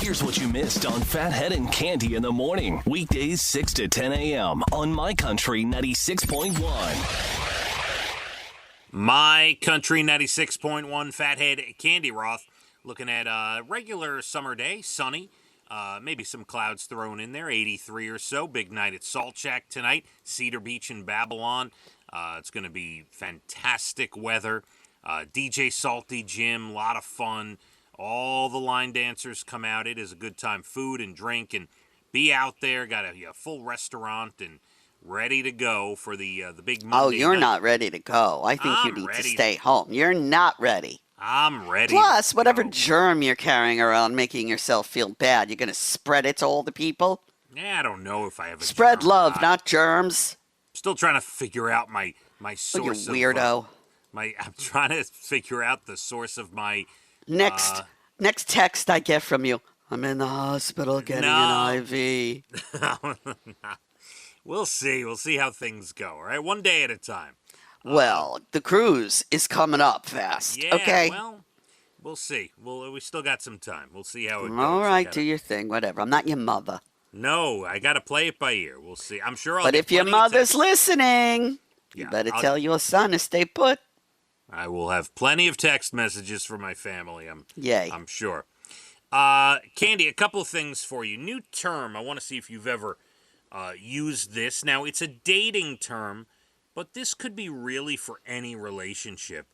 Here's what you missed on Phathead and Cande in the morning. Weekdays 6 to 10 a.m. on My Country 96.1. My Country 96.1, Phathead, Cande Roth. Looking at a regular summer day, sunny. Maybe some clouds thrown in there, 83 or so. Big night at Salt Shack tonight, Cedar Beach in Babylon. It's going to be fantastic weather. DJ Salty Jim, a lot of fun. All the line dancers come out. It is a good time. Food and drink and be out there. Got a full restaurant and ready to go for the big Monday Oh, you're night. not ready to go. I think you need to stay home. You're not ready. I'm ready. Plus, whatever germ you're carrying around making yourself feel bad, you're going to spread it to all the people? Yeah, I don't know if I have a Spread germ love, or not germs. Still trying to figure out my source you weirdo. I'm trying to figure out the source of my... Next text I get from you. I'm in the hospital getting an IV. We'll see. We'll see how things go, all right? One day at a time. Well, the cruise is coming up fast. Yeah, okay. Well, we'll see. We still got some time. We'll see how it goes. All right, do your thing, whatever. I'm not your mother. No, I got to play it by ear. We'll see. I'm sure I'll But if your mother's listening, you better tell your son to stay put. I will have plenty of text messages from my family. Yay. I'm sure. Cande, a couple of things for you. New term. I want to see if you've ever used this. Now, it's a dating term, but this could be really for any relationship.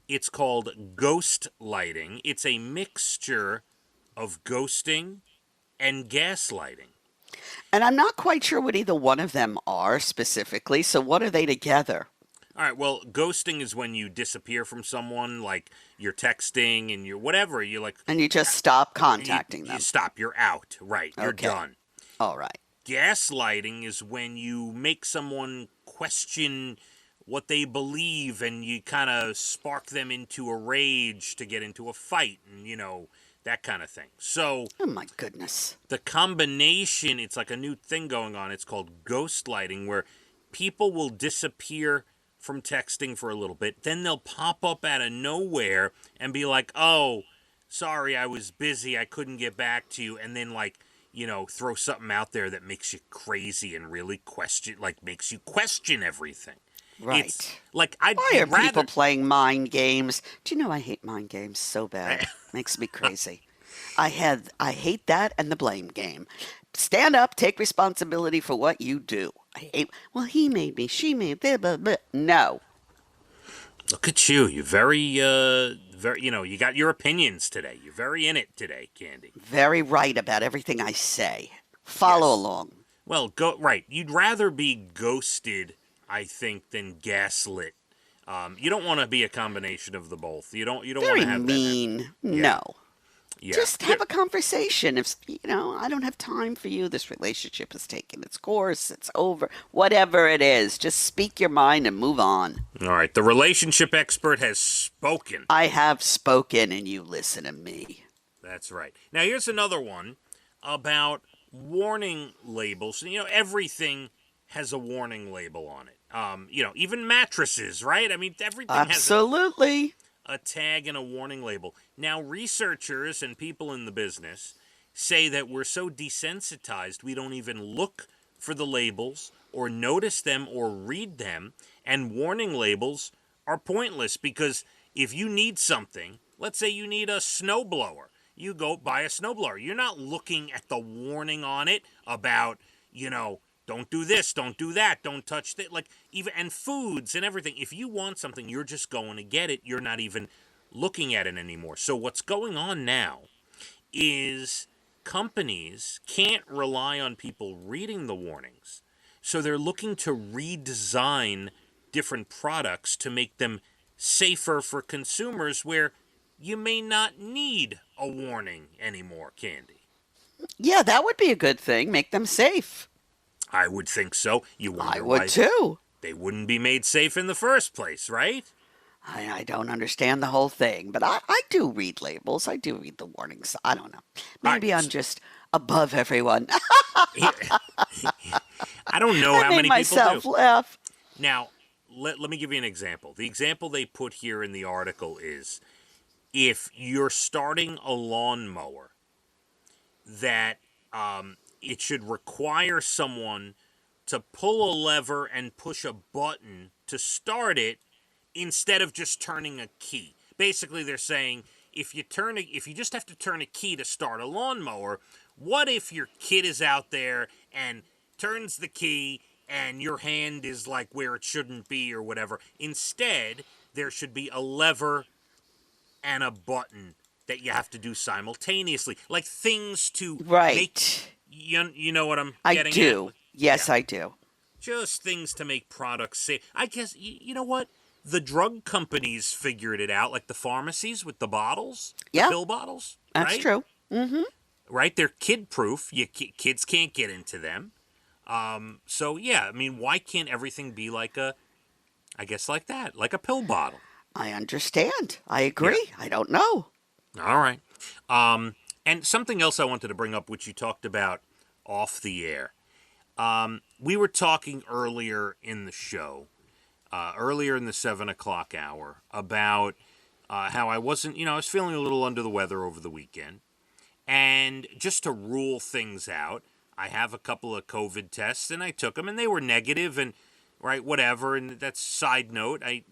It's called ghost lighting. It's a mixture of ghosting and gaslighting. And I'm not quite sure what either one of them are specifically, so what are they together? All right, well, ghosting is when you disappear from someone, like you're texting and you're whatever, you like... And you just stop contacting them. You stop, you're out, right, you're done. All right. Gaslighting is when you make someone question what they believe and you kind of spark them into a rage to get into a fight and, that kind of thing. So... Oh, my goodness. The combination, it's like a new thing going on. It's called ghostlighting, where people will disappear from texting for a little bit, then they'll pop up out of nowhere and be like, oh, sorry, I was busy, I couldn't get back to you, and then throw something out there that makes you crazy and really makes you question everything. Right. It's why are people playing mind games? Do you know I hate mind games so bad? Makes me crazy. I hate that and the blame game. Stand up, take responsibility for what you do. He made me, she made me, blah, blah, blah. No. Look at you. You're very, you got your opinions today. You're very in it today, Cande. Very right about everything I say. Follow along. Well, right. You'd rather be ghosted, I think, than gaslit. You don't want to be a combination of the both. You don't want to have very mean. No. Yeah. Just have a conversation. If I don't have time for you. This relationship has taken its course. It's over. Whatever it is, just speak your mind and move on. All right. The relationship expert has spoken. I have spoken, and you listen to me. That's right. Now, here's another one about warning labels. Everything has a warning label on it. Even mattresses, right? I mean, everything Absolutely. has a tag and a warning label. Now, researchers and people in the business say that we're so desensitized we don't even look for the labels or notice them or read them, and warning labels are pointless because if you need something, let's say you need a snowblower, you go buy a snowblower. You're not looking at the warning on it about, don't do this, don't do that, don't touch that. And foods and everything. If you want something, you're just going to get it. You're not even looking at it anymore. So what's going on now is companies can't rely on people reading the warnings. So they're looking to redesign different products to make them safer for consumers where you may not need a warning anymore, Cande. Yeah, that would be a good thing. Make them safe. I would think so. I would too. They wouldn't be made safe in the first place, right? I don't understand the whole thing, but I do read labels. I do read the warnings. I don't know. Maybe I'm just above everyone. I don't know how many people do. I made myself laugh. Now, let me give you an example. The example they put here in the article is if you're starting a lawnmower, that it should require someone to pull a lever and push a button to start it instead of just turning a key. Basically, they're saying if you just have to turn a key to start a lawnmower, what if your kid is out there and turns the key and your hand is like where it shouldn't be or whatever? Instead, there should be a lever and a button that you have to do simultaneously, like things to make. You know what I'm getting at? I do. Yes, yeah. I do. Just things to make products safe. I guess, you know what? The drug companies figured it out, like the pharmacies with the bottles, the pill bottles. That's right? true. Mm-hmm. Right? They're kid-proof. Kids can't get into them. So, yeah, I mean, why can't everything be like like that, like a pill bottle? I understand. I agree. Yeah. I don't know. All right. And something else I wanted to bring up, which you talked about off the air. We were talking earlier in the show, earlier in the 7 o'clock hour, about how I wasn't, I was feeling a little under the weather over the weekend. And just to rule things out, I have a couple of COVID tests, and I took them, and they were negative, and whatever. And that's side note. I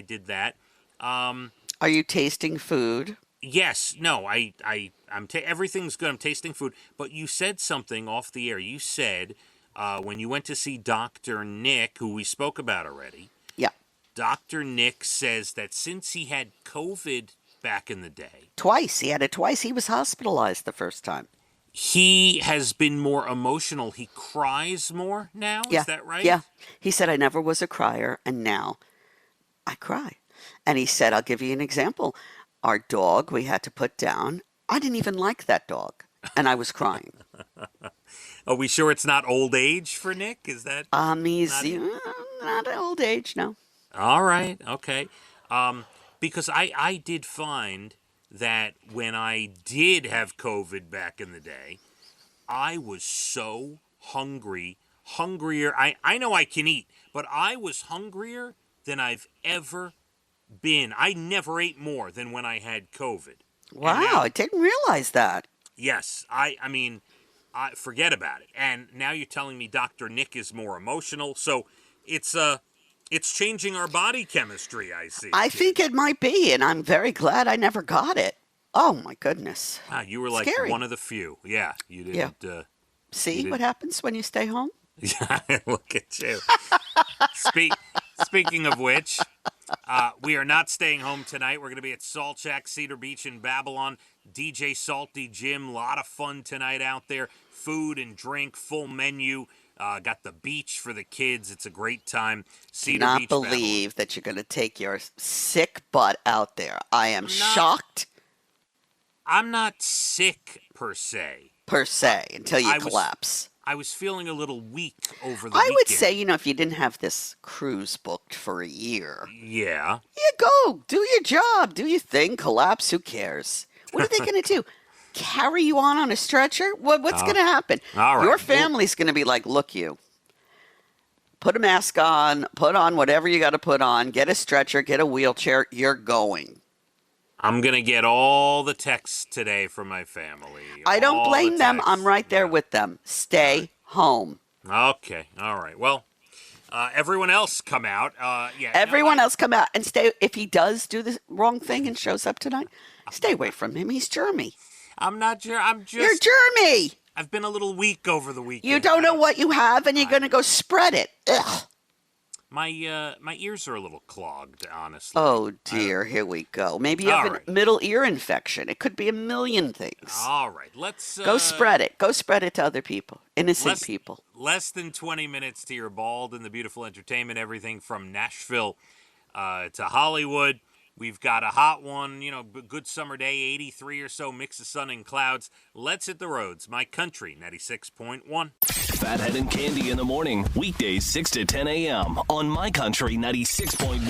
did that. Are you tasting food? Yes. No. Everything's good. I'm tasting food. But you said something off the air. You said when you went to see Dr. Nick, who we spoke about already. Yeah. Dr. Nick says that since he had COVID back in the day. Twice. He had it twice. He was hospitalized the first time. He has been more emotional. He cries more now. Yeah. Is that right? Yeah. He said, I never was a crier, and now I cry. And he said, I'll give you an example. Our dog we had to put down. I didn't even like that dog, and I was crying. Are we sure it's not old age for Nick? Is that he's not old age, no. All right, okay. Because I did find that when I did have COVID back in the day, I was so hungrier. I know I can eat, but I was hungrier than I've ever been. I never ate more than when I had COVID. Wow, now, I didn't realize that. Yes, I mean, forget about it. And now you're telling me Dr. Nick is more emotional, so it's changing our body chemistry, I see. I think it might be, and I'm very glad I never got it. Oh, my goodness. Wow, you were like Scary. one of the few. Yeah, you didn't. Yeah. See what happens when you stay home? Yeah, look at you. Speaking of which, we are not staying home tonight. We're going to be at Salt Shack, Cedar Beach in Babylon. DJ Salty Jim, a lot of fun tonight out there. Food and drink, full menu. Got the beach for the kids. It's a great time. Cedar Beach, Babylon. Believe that you're going to take your sick butt out there. I am shocked. I'm not sick per se. Until you collapse. I was feeling a little weak over the weekend. I would say, if you didn't have this cruise booked for a year. Yeah. Yeah, go. Do your job. Do your thing. Collapse. Who cares? What are they going to do? Carry you on a stretcher? What's going to happen? All right. Your family's going to be like, look, you. Put a mask on. Put on whatever you got to put on. Get a stretcher. Get a wheelchair. You're going. I'm going to get all the texts today from my family. I don't blame them. I'm right there with them. Stay home. Okay. All right. Well, everyone else come out. Everyone else come out and stay. If he does do the wrong thing and shows up tonight, stay away from him. He's germy. I'm not sure. You're germy. I've been a little weak over the weekend. You don't know what you have, and you're going to go spread it. Ugh. My ears are a little clogged, honestly. Oh, dear. Here we go. Maybe you have a middle ear infection. It could be a million things. All right. Let's... go spread it. Go spread it to other people. Innocent people. Less than 20 minutes to your bald and the beautiful entertainment. Everything from Nashville to Hollywood. We've got a hot one, good summer day, 83 or so, mix of sun and clouds. Let's hit the roads. My Country, 96.1. Phathead and Cande in the morning, weekdays 6 to 10 a.m. on My Country 96.1.